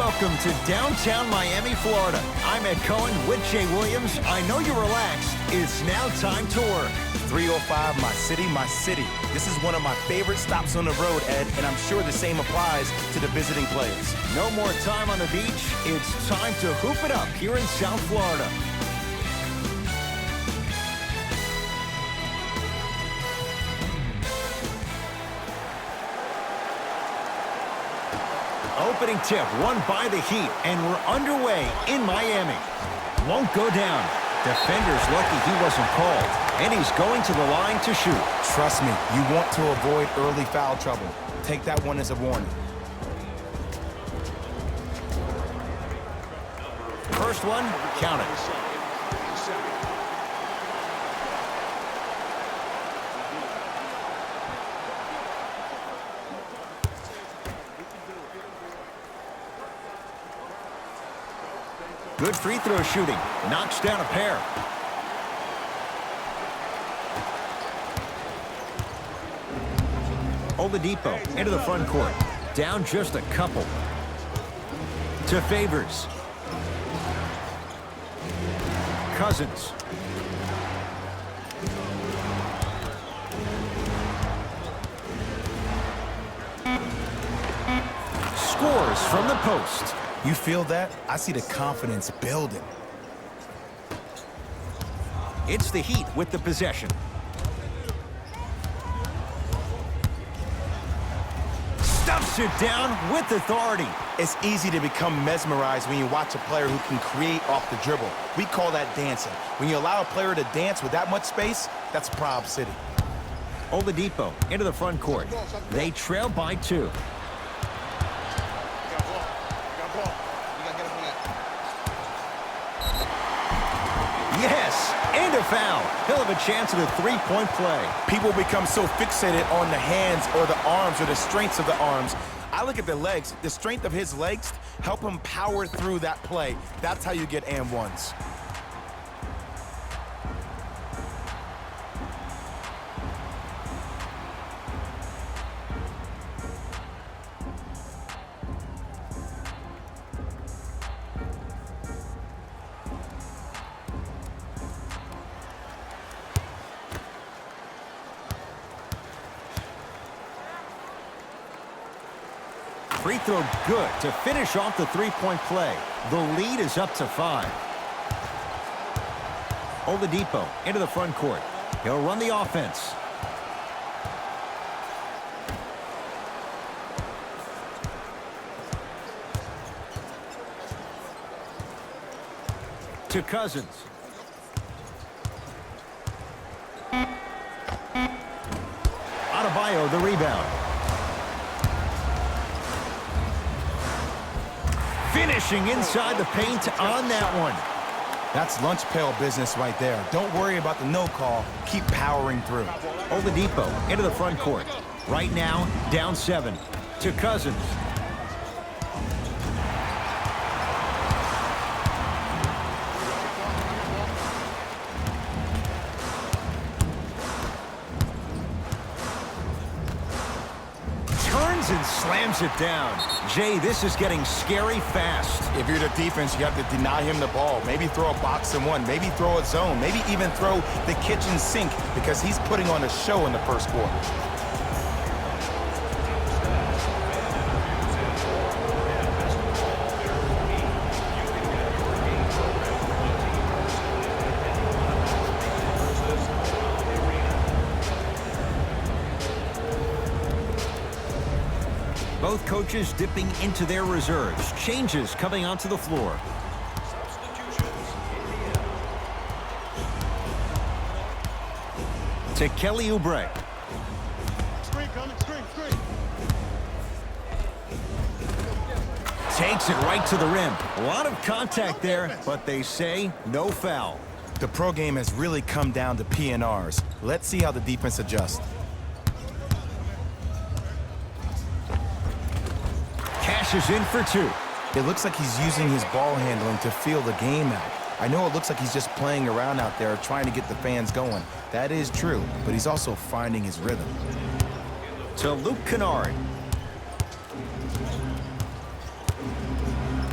Welcome to downtown Miami, Florida. I'm Ed Cohen with Jay Williams. I know you're relaxed. It's now time to work. 305, my city, my city. This is one of my favorite stops on the road, Ed, and I'm sure the same applies to the visiting players. No more time on the beach. It's time to hoop it up here in South Florida. Opening tip won by the Heat, and we're underway in Miami. Won't go down. Defender's lucky he wasn't called, and he's going to the line to shoot. Trust me, you want to avoid early foul trouble. Take that one as a warning. First one, count it. Good free throw shooting. Knocks down a pair. Oladipo into the front court. Down just a couple. To Favors. Cousins. Scores from the post. You feel that? I see the confidence building. It's the Heat with the possession. Stuffs it down with authority. It's easy to become mesmerized when you watch a player who can create off the dribble. We call that dancing. When you allow a player to dance with that much space, that's Prob City. Oladipo into the front court. They trail by 2. Yes, and a foul. He'll have a chance at a three-point play. People become so fixated on the hands or the arms or the strengths of the arms. I look at the legs. The strength of his legs help him power through that play. That's how you get and ones. Free throw good to finish off the three-point play. The lead is up to 5. Oladipo into the front court. He'll run the offense. To Cousins. Adebayo the rebound. Finishing inside the paint on that one. That's lunch pail business right there. Don't worry about the no call. Keep powering through. Oladipo into the front court. Right now, down 7. To Cousins. And slams it down. Jay, this is getting scary fast. If you're the defense, you have to deny him the ball. Maybe throw a box and one. Maybe throw a zone. Maybe even throw the kitchen sink because he's putting on a show in the first quarter. Both coaches dipping into their reserves. Changes coming onto the floor. To Kelly Oubre. Screen coming, screen. Takes it right to the rim. A lot of contact there, but they say no foul. The pro game has really come down to PNRs. Let's see how the defense adjusts. Is in for 2. It looks like he's using his ball handling to feel the game out. I know it looks like he's just playing around out there trying to get the fans going. That is true, but he's also finding his rhythm. To Luke Kennard.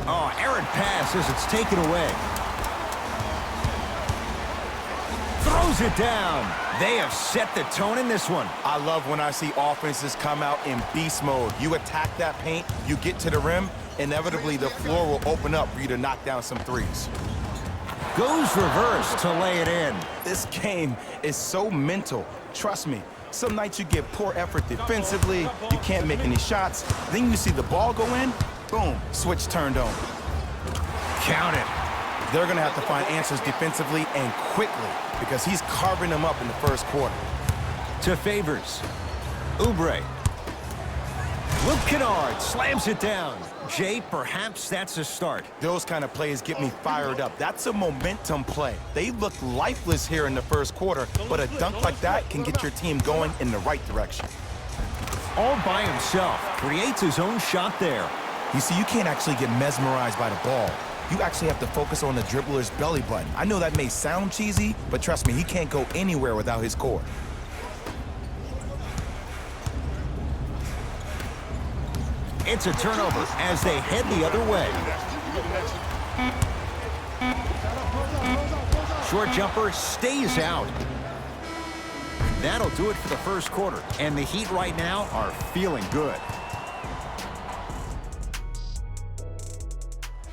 Oh, errant pass as it's taken away. Throws it down. They have set the tone in this one. I love when I see offenses come out in beast mode. You attack that paint, you get to the rim, inevitably the floor will open up for you to knock down some threes. Goes reverse to lay it in. This game is so mental. Trust me, some nights you get poor effort defensively, you can't make any shots, then you see the ball go in, boom, switch turned on. Count it. They're going to have to find answers defensively and quickly because he's carving them up in the first quarter. To Favors. Oubre. Luke Kennard slams it down. Jay, perhaps that's a start. Those kind of plays get me fired up. That's a momentum play. They look lifeless here in the first quarter, but a dunk like that can get your team going in the right direction. All by himself. Creates his own shot there. You see, you can't actually get mesmerized by the ball. You actually have to focus on the dribbler's belly button. I know that may sound cheesy, but trust me, he can't go anywhere without his core. It's a turnover as they head the other way. Short jumper stays out. That'll do it for the first quarter. And the Heat right now are feeling good.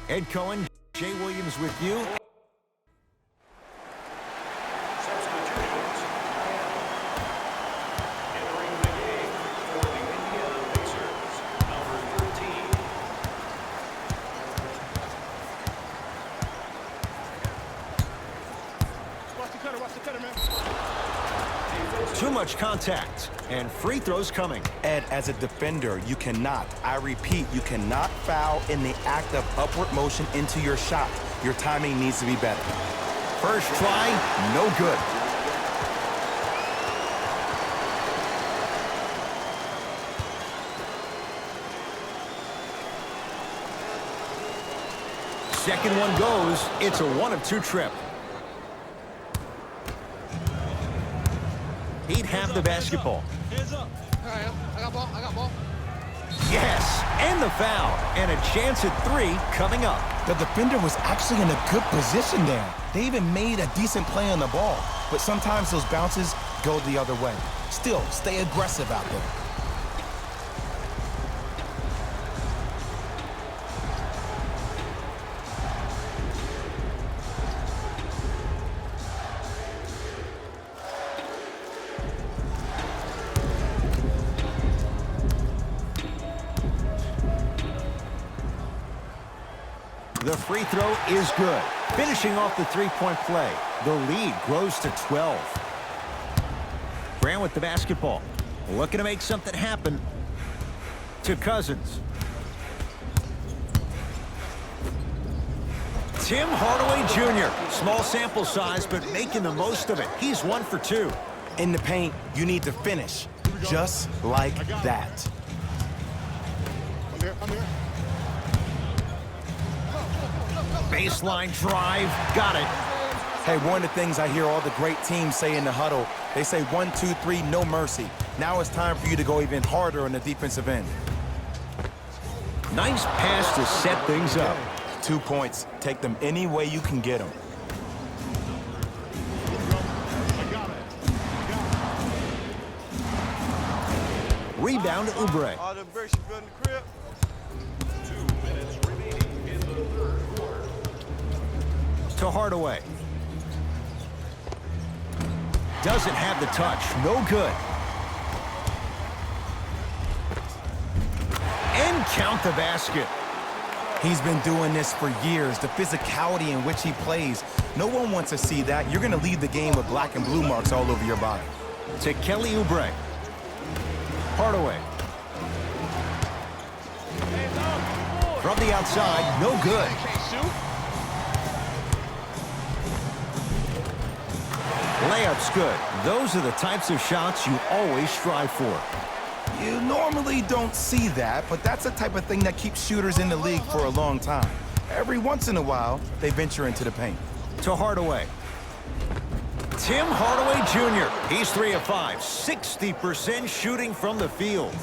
Ed Cohen, Jay Williams with you. Watch the cutter, man. Too much contact, and free throws coming. Ed, as a defender, you cannot, I repeat, you cannot foul in the act of upward motion into your shot. Your timing needs to be better. First try, no good. Second one goes. It's a 1-of-2 trip. He'd have the basketball. Hands up. All right, I got ball. Yes, and the foul. And a chance at 3 coming up. The defender was actually in a good position there. They even made a decent play on the ball. But sometimes those bounces go the other way. Still, stay aggressive out there. The free throw is good. Finishing off the three-point play. The lead grows to 12. Grant with the basketball. Looking to make something happen. To Cousins. Tim Hardaway Jr. Small sample size, but making the most of it. He's 1 for 2. In the paint, you need to finish. Just like that. I'm here. Baseline drive. Got it. Hey, one of the things I hear all the great teams say in the huddle, they say 1, 2, 3, no mercy. Now it's time for you to go even harder on the defensive end. Nice pass to set things up. 2 points. Take them any way you can get them. I got it. Rebound Oubre. All the bricks you built in the crib. 2 minutes remaining in the third quarter. To Hardaway. Doesn't have the touch. No good. And count the basket. He's been doing this for years. The physicality in which he plays. No one wants to see that. You're going to leave the game with black and blue marks all over your body. To Kelly Oubre. Hardaway. From the outside, no good. Layup's good. Those are the types of shots you always strive for. You normally don't see that, but that's the type of thing that keeps shooters in the league for a long time. Every once in a while, they venture into the paint. To Hardaway. Tim Hardaway Jr. He's 3 of 5, 60% shooting from the field.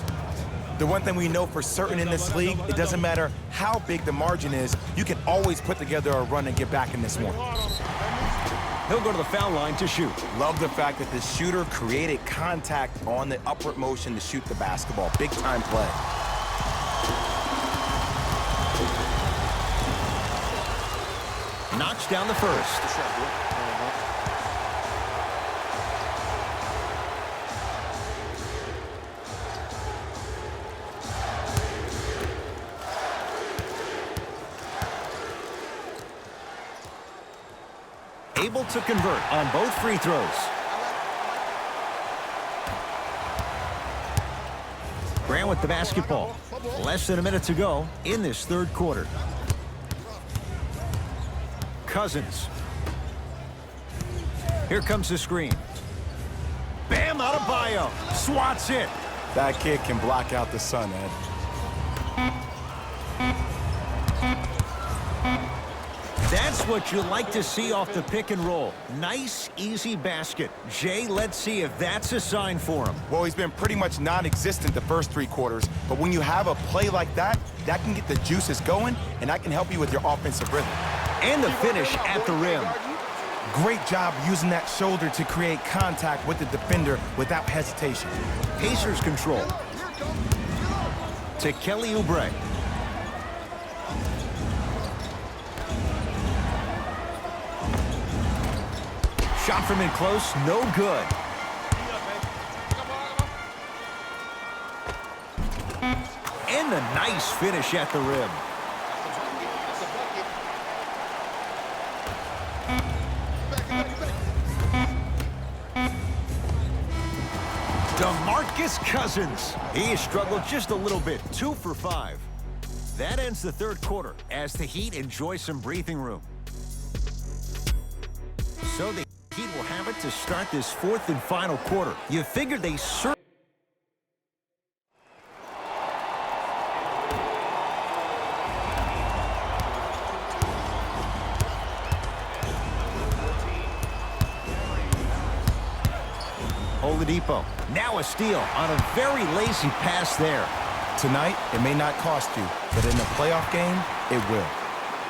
The one thing we know for certain in this league, it doesn't matter how big the margin is, you can always put together a run and get back in this one. He'll go to the foul line to shoot. Love the fact that the shooter created contact on the upward motion to shoot the basketball. Big time play. Knocks down the first. Able to convert on both free throws. Grant with the basketball. Less than a minute to go in this third quarter. Cousins. Here comes the screen. Bam Adebayo swats it. That kid can block out the sun, Ed. That's what you like to see off the pick and roll. Nice, easy basket. Jay, let's see if that's a sign for him. Well, he's been pretty much non-existent the first 3 quarters, but when you have a play like that, that can get the juices going, and that can help you with your offensive rhythm. And the finish at the rim. Great job using that shoulder to create contact with the defender without hesitation. Pacers control. To Kelly Oubre. Shot from in close, no good. And the nice finish at the rim. DeMarcus Cousins. He has struggled just a little bit. 2 for 5. That ends the third quarter as the Heat enjoy some breathing room. So the Heat will have it to start this fourth and final quarter. You figured they certainly... Oladipo. Now a steal on a very lazy pass there. Tonight, it may not cost you, but in a playoff game, it will.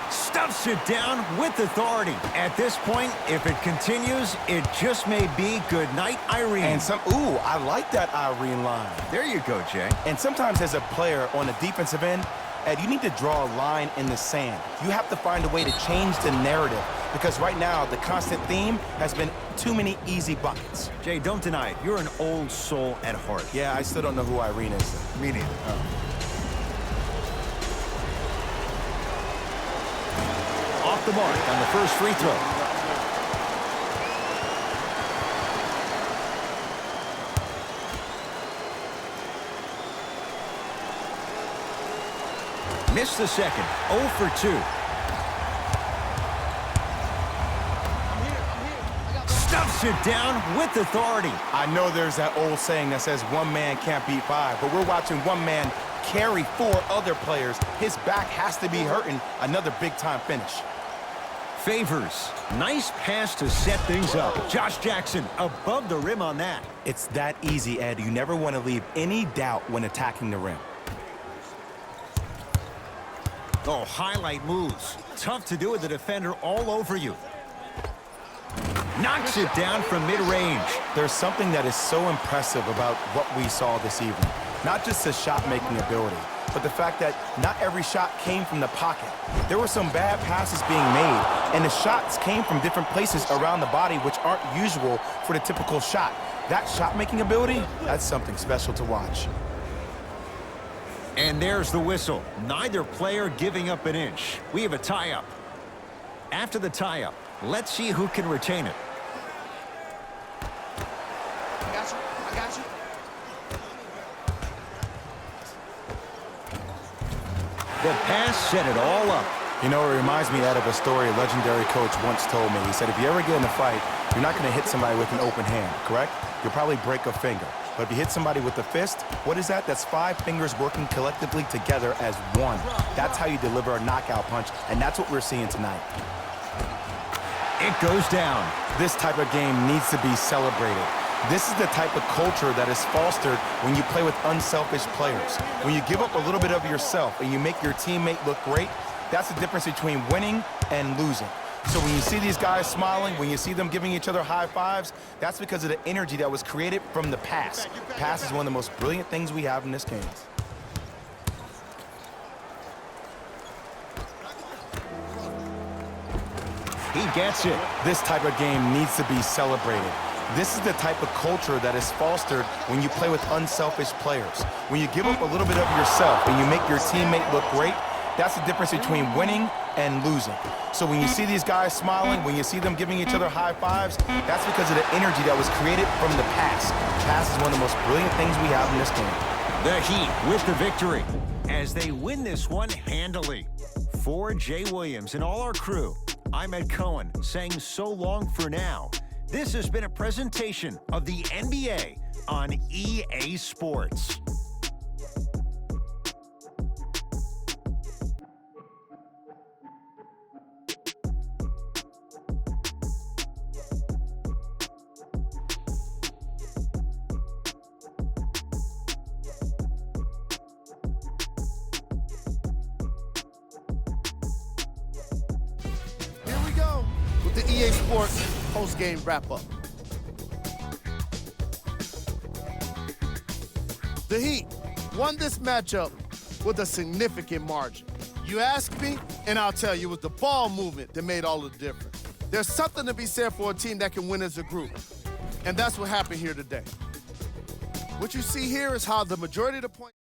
Stuffs it down with authority. At this point, if it continues, it just may be good night, Irene. And ooh, I like that Irene line. There you go, Jay. And sometimes as a player on the defensive end, Ed, you need to draw a line in the sand. You have to find a way to change the narrative because right now the constant theme has been too many easy buckets. Jay, don't deny it. You're an old soul at heart. Yeah, I still don't know who Irene is. Me neither. Off the mark on the first free throw. Missed the second. 0 for 2. Stuffs it down with authority. I know there's that old saying that says one man can't beat 5, but we're watching one man carry 4 other players. His back has to be hurting. Another big-time finish. Favors. Nice pass to set things up. Josh Jackson above the rim on that. It's that easy, Ed. You never want to leave any doubt when attacking the rim. Oh, highlight moves. Tough to do with the defender all over you. Knocks it down from mid-range. There's something that is so impressive about what we saw this evening. Not just the shot-making ability, but the fact that not every shot came from the pocket. There were some bad passes being made, and the shots came from different places around the body, which aren't usual for the typical shot. That shot-making ability, that's something special to watch. And there's the whistle. Neither player giving up an inch. We have a tie-up. After the tie-up, let's see who can retain it. I got you. I got you. The pass set it all up. You know, it reminds me, Ed, of a story a legendary coach once told me. He said, if you ever get in a fight, you're not going to hit somebody with an open hand, correct? You'll probably break a finger. But if you hit somebody with a fist, what is that? That's 5 fingers working collectively together as one. That's how you deliver a knockout punch, and that's what we're seeing tonight. It goes down. This type of game needs to be celebrated. This is the type of culture that is fostered when you play with unselfish players. When you give up a little bit of yourself and you make your teammate look great, that's the difference between winning and losing. So when you see these guys smiling, when you see them giving each other high fives, that's because of the energy that was created from the pass. Pass is one of the most brilliant things we have in this game. He gets it. This type of game needs to be celebrated. This is the type of culture that is fostered when you play with unselfish players. When you give up a little bit of yourself and you make your teammate look great, that's the difference between winning and losing. So when you see these guys smiling, when you see them giving each other high fives, that's because of the energy that was created from the pass. Pass is one of the most brilliant things we have in this game. The Heat with the victory as they win this one handily. For Jay Williams and all our crew, I'm Ed Cohen saying so long for now. This has been a presentation of the NBA on EA Sports. Here we go with the EA Sports post-game wrap-up. The Heat won this matchup with a significant margin. You ask me, and I'll tell you, it was the ball movement that made all of the difference. There's something to be said for a team that can win as a group, and that's what happened here today. What you see here is how the majority of the points